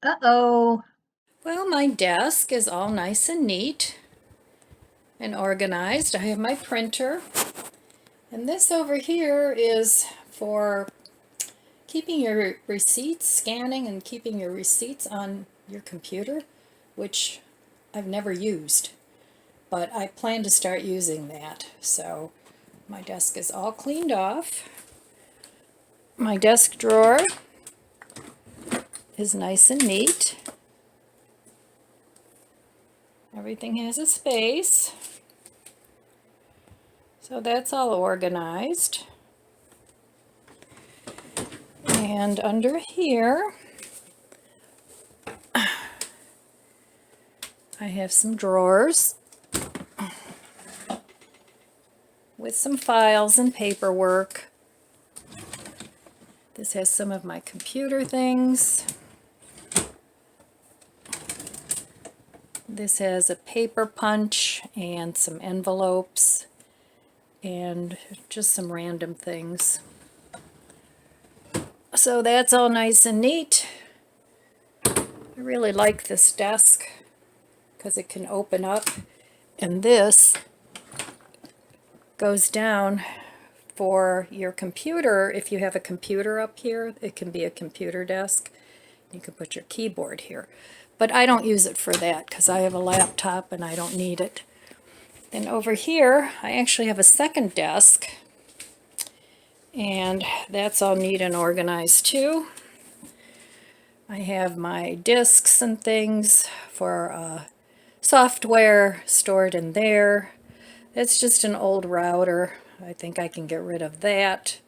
Uh-oh. Well, my desk is all nice and neat and organized. I have my printer, and this over here is for keeping your receipts, scanning and keeping your receipts on your computer, which I've never used, but I plan to start using that. So my desk is all cleaned off. My desk drawer is nice and neat. Everything has a space. So that's all organized. And under here, I have some drawers with some files and paperwork. This has some of my computer things. This has a paper punch and some envelopes and just some random things. So that's all nice and neat. I really like this desk because it can open up, and this goes down for your computer. If you have a computer up here, it can be a computer desk. You can put your keyboard here. But I don't use it for that because I have a laptop and I don't need it. Then over here, I actually have a second desk, and that's all neat and organized too. I have my discs and things for software stored in there. It's just an old router. I think I can get rid of that.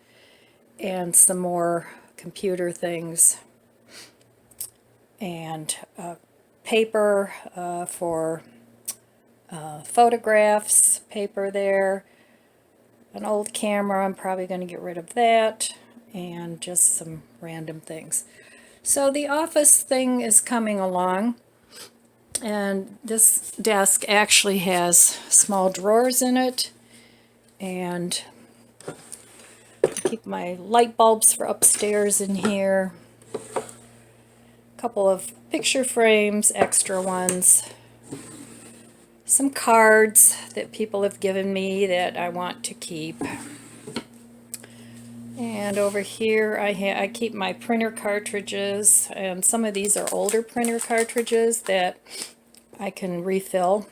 And some more computer things. And paper for photographs, paper there. An old camera, I'm probably going to get rid of that. And just some random things. So the office thing is coming along. And this desk actually has small drawers in it, and I keep my light bulbs for upstairs in here, a couple of picture frames, extra ones, some cards that people have given me that I want to keep. And over here I keep my printer cartridges, and some of these are older printer cartridges that I can refill.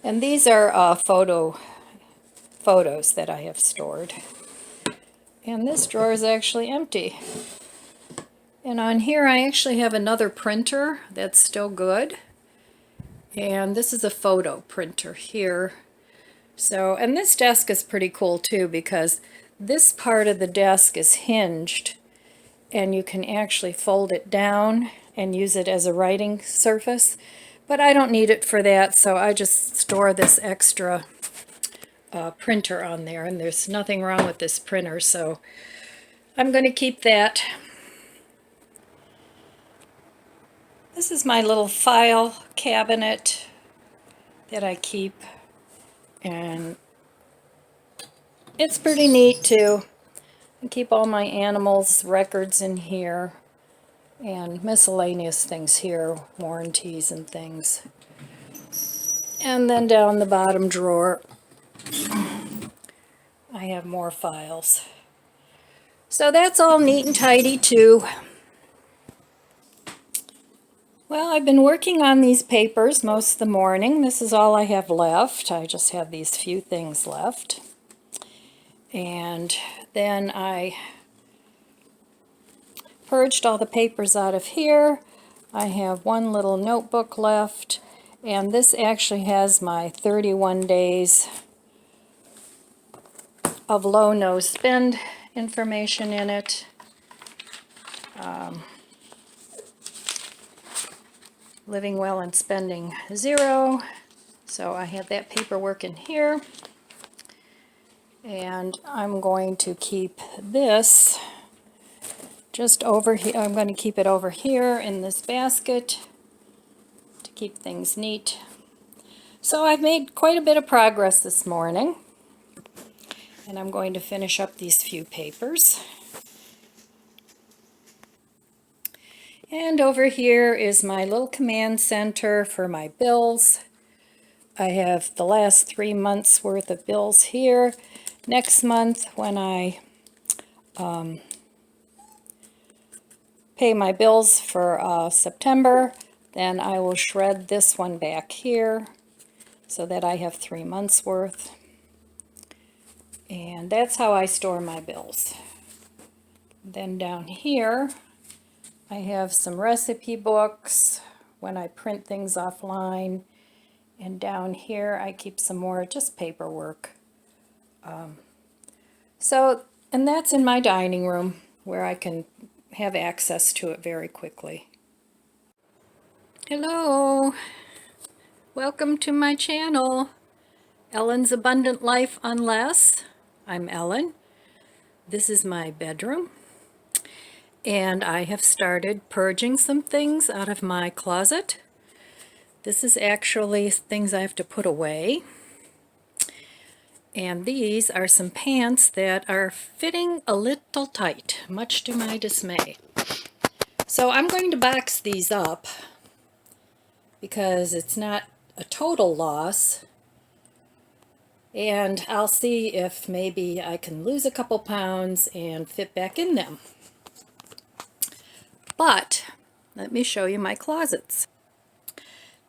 And these are photos that I have stored. And this drawer is actually empty. And on here I actually have another printer that's still good. And this is a photo printer here. So, and this desk is pretty cool too, because this part of the desk is hinged, and you can actually fold it down and use it as a writing surface. But I don't need it for that, so I just store this extra printer on there, and there's nothing wrong with this printer, so I'm going to keep that. This is my little file cabinet that I keep, and it's pretty neat too. I keep all my animals' records in here, and miscellaneous things here, warranties and things. And then down the bottom drawer, I have more files. So that's all neat and tidy too. Well, I've been working on these papers most of the morning. This is all I have left. I just have these few things left. And then I purged all the papers out of here. I have one little notebook left, and this actually has my 31 days of low no spend information in it. Living well and spending zero. So I have that paperwork in here. And I'm going to keep this just over here. I'm going to keep it over here in this basket to keep things neat. So I've made quite a bit of progress this morning. And I'm going to finish up these few papers. And over here is my little command center for my bills. I have the last 3 months worth of bills here. Next month, when I pay my bills for September, then I will shred this one back here so that I have 3 months worth. And that's how I store my bills. Then down here, I have some recipe books when I print things offline. And down here, I keep some more just paperwork. And that's in my dining room where I can have access to it very quickly. Hello, welcome to my channel, Ellen's Abundant Life Unless. I'm Ellen. This is my bedroom, and I have started purging some things out of my closet. This is actually things I have to put away. And these are some pants that are fitting a little tight, much to my dismay. So I'm going to box these up because it's not a total loss. And I'll see if maybe I can lose a couple pounds and fit back in them. But let me show you my closets.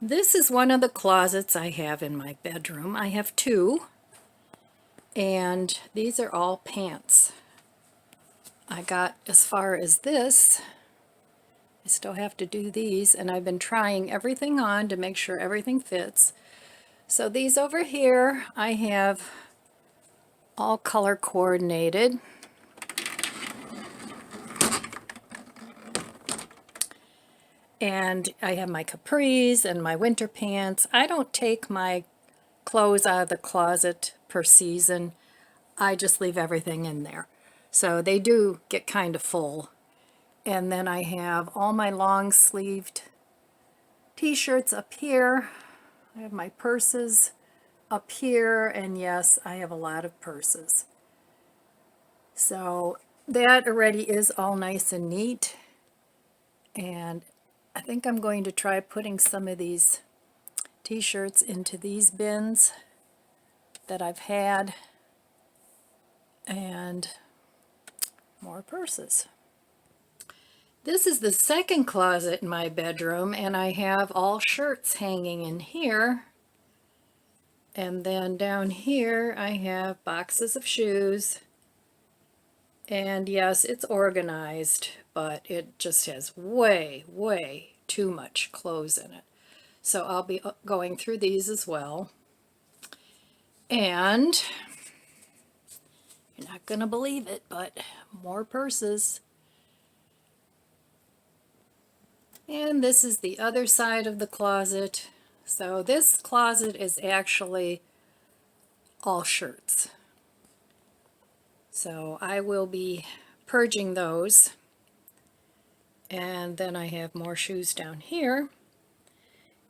This is one of the closets I have in my bedroom. I have two. And these are all pants. I got as far as this. I still have to do these, and I've been trying everything on to make sure everything fits. So these over here, I have all color coordinated. And I have my capris and my winter pants. I don't take my clothes out of the closet per season. I just leave everything in there. So they do get kind of full. And then I have all my long-sleeved t-shirts up here. I have my purses up here, and yes, I have a lot of purses. So that already is all nice and neat. And I think I'm going to try putting some of these t-shirts into these bins that I've had, and more purses. This is the second closet in my bedroom, and I have all shirts hanging in here. And then down here I have boxes of shoes. And yes, it's organized, but it just has way, way too much clothes in it. So I'll be going through these as well. And you're not going to believe it, but more purses. And this is the other side of the closet. So this closet is actually all shirts. So I will be purging those. And then I have more shoes down here.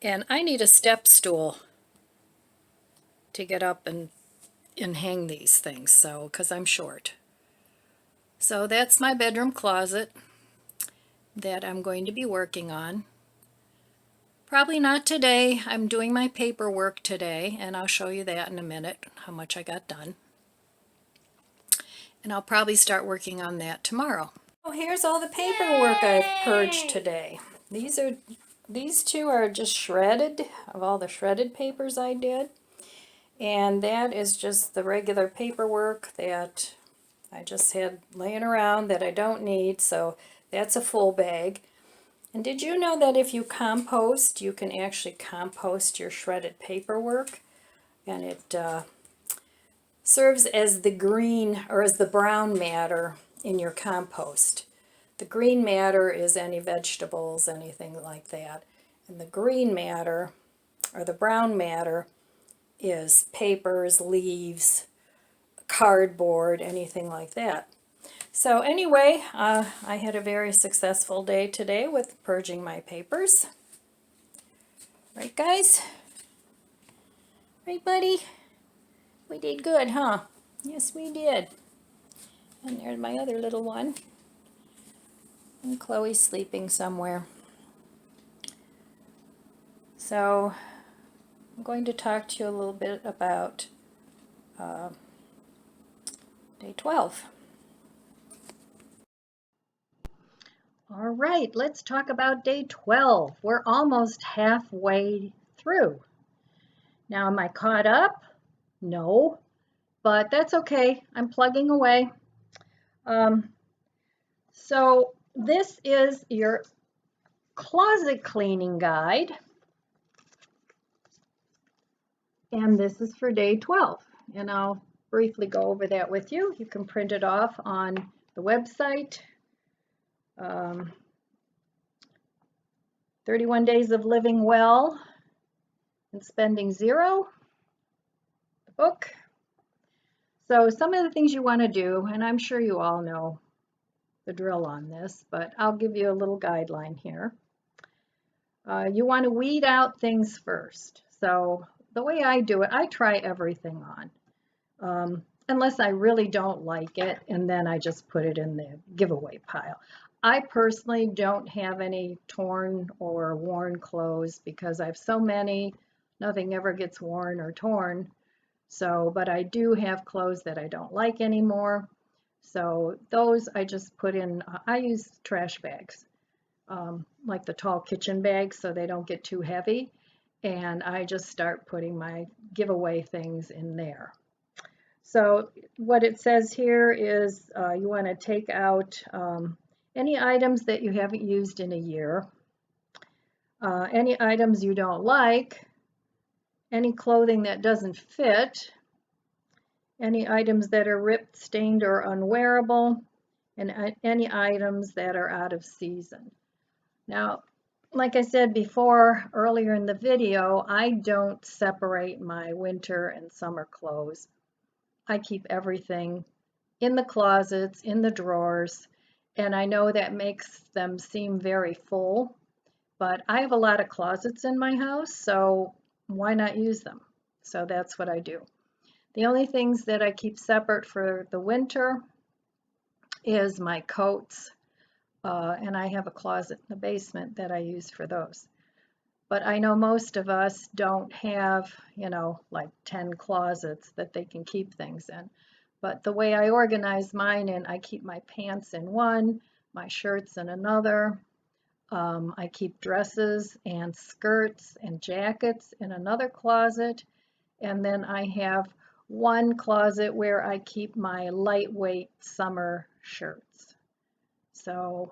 And I need a step stool to get up and hang these things, so because I'm short. So that's my bedroom closet that I'm going to be working on. Probably not today. I'm doing my paperwork today, and I'll show you that in a minute, how much I got done. And I'll probably start working on that tomorrow. Oh, here's all the paperwork I've purged today. These two are just shredded, of all the shredded papers I did. And that is just the regular paperwork that I just had laying around that I don't need, so that's a full bag. And did you know that if you compost, you can actually compost your shredded paperwork? And it serves as the green or as the brown matter in your compost. The green matter is any vegetables, anything like that. And the green matter, or the brown matter, is papers, leaves, cardboard, anything like that. So anyway, I had a very successful day today with purging my papers. Right, guys? Right, buddy? We did good, huh? Yes, we did. And there's my other little one. And Chloe's sleeping somewhere. So I'm going to talk to you a little bit about day 12. All right, let's talk about day 12. We're almost halfway through. Now, am I caught up? No, but that's okay. I'm plugging away. So this is your closet cleaning guide, and this is for day 12. And I'll briefly go over that with you. You can print it off on the website. 31 Days of Living Well and Spending Zero, the book. So some of the things you want to do, and I'm sure you all know the drill on this, but I'll give you a little guideline here. You want to weed out things first. So the way I do it, I try everything on, unless I really don't like it, and then I just put it in the giveaway pile. I personally don't have any torn or worn clothes because I have so many, nothing ever gets worn or torn. So, but I do have clothes that I don't like anymore. So those I just put in, I use trash bags, like the tall kitchen bags so they don't get too heavy. And I just start putting my giveaway things in there. So what it says here is you want to take out any items that you haven't used in a year, any items you don't like, any clothing that doesn't fit, any items that are ripped, stained, or unwearable, and any items that are out of season. Now, like I said before earlier in the video, I don't separate my winter and summer clothes. I keep everything in the closets, in the drawers, and I know that makes them seem very full, but I have a lot of closets in my house, so why not use them? So that's what I do. The only things that I keep separate for the winter is my coats, and I have a closet in the basement that I use for those. But I know most of us don't have, like 10 closets that they can keep things in. But the way I organize mine, and I keep my pants in one, my shirts in another. I keep dresses and skirts and jackets in another closet. And then I have one closet where I keep my lightweight summer shirts. So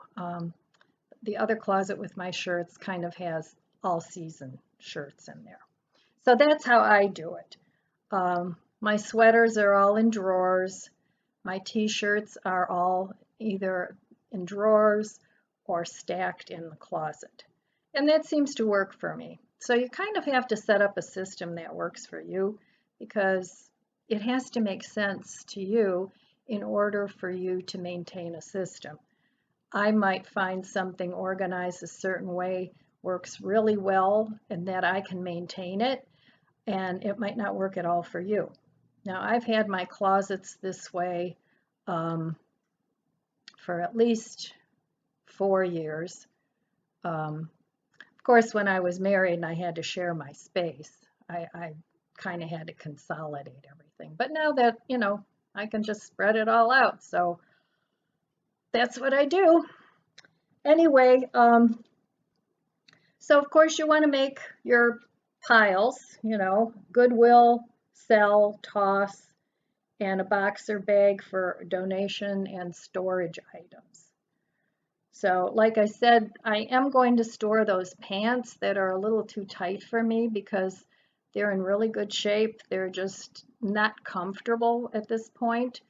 the other closet with my shirts kind of has all season shirts in there. So that's how I do it. My sweaters are all in drawers. My t-shirts are all either in drawers or stacked in the closet. And that seems to work for me. So you kind of have to set up a system that works for you because it has to make sense to you in order for you to maintain a system. I might find something organized a certain way works really well and that I can maintain it, and it might not work at all for you. Now, I've had my closets this way for at least 4 years. Of course, when I was married and I had to share my space, I kind of had to consolidate everything. But now that, I can just spread it all out. So that's what I do. Anyway, so of course you want to make your piles, Goodwill, sell, toss, and a boxer bag for donation and storage items. So like I said, I am going to store those pants that are a little too tight for me because they're in really good shape. They're just not comfortable at this point.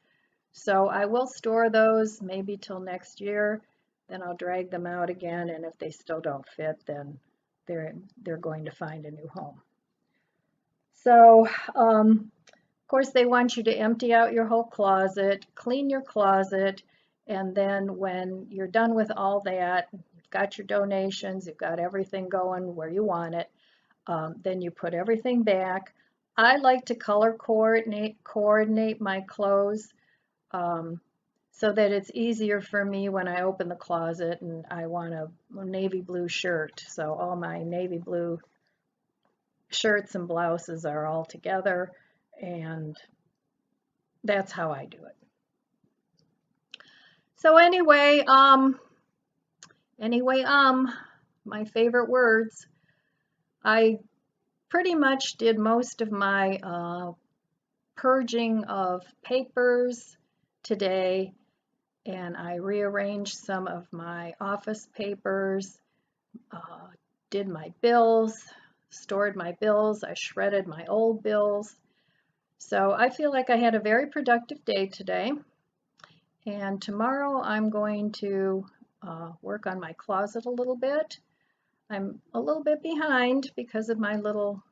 So I will store those maybe till next year. Then I'll drag them out again, and if they still don't fit, then they're going to find a new home. So of course they want you to empty out your whole closet, clean your closet, and then when you're done with all that, you've got your donations, you've got everything going where you want it, then you put everything back. I like to color coordinate my clothes. so that it's easier for me when I open the closet and I want a navy blue shirt. So all my navy blue shirts and blouses are all together, and that's how I do it. So anyway, my favorite words. I pretty much did most of my purging of papers today, and I rearranged some of my office papers, did my bills, stored my bills, I shredded my old bills. So I feel like I had a very productive day today. And tomorrow I'm going to work on my closet a little bit. I'm a little bit behind because of my little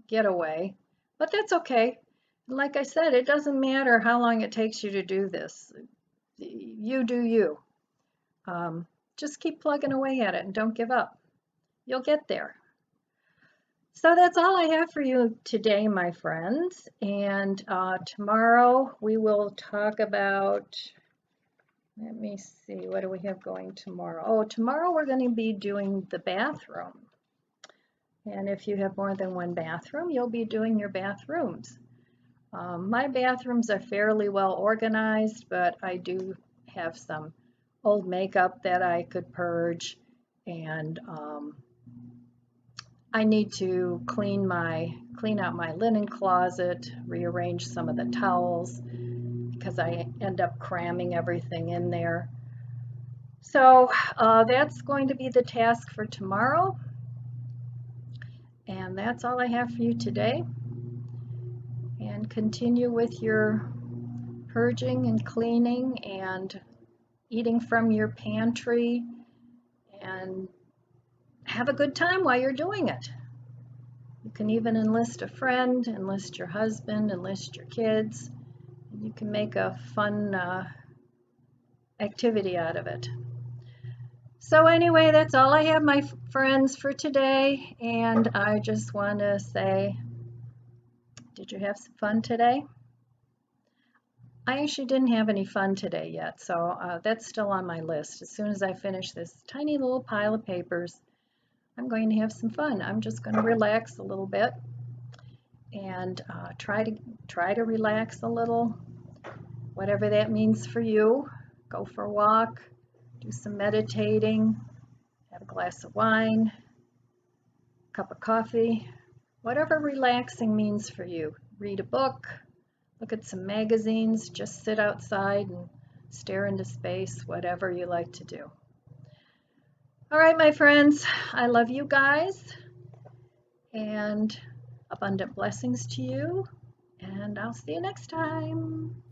getaway, but that's okay. Like I said, it doesn't matter how long it takes you to do this. You do you. Just keep plugging away at it and don't give up. You'll get there. So that's all I have for you today, my friends. And tomorrow we will talk about, let me see, what do we have going tomorrow? Oh, tomorrow we're going to be doing the bathroom. And if you have more than one bathroom, you'll be doing your bathrooms. My bathrooms are fairly well organized, but I do have some old makeup that I could purge, and I need to clean out my linen closet, rearrange some of the towels because I end up cramming everything in there. So that's going to be the task for tomorrow. And that's all I have for you today. And continue with your purging and cleaning and eating from your pantry, and have a good time while you're doing it. You can even enlist a friend, enlist your husband, enlist your kids. You can make a fun activity out of it. So anyway, that's all I have, my friends, for today. And I just want to say, did you have some fun today? I actually didn't have any fun today yet, so that's still on my list. As soon as I finish this tiny little pile of papers, I'm going to have some fun. I'm just going to relax a little bit and try to relax a little, whatever that means for you. Go for a walk, do some meditating, have a glass of wine, cup of coffee, whatever relaxing means for you. Read a book, look at some magazines, just sit outside and stare into space, whatever you like to do. All right, my friends, I love you guys, and abundant blessings to you, and I'll see you next time.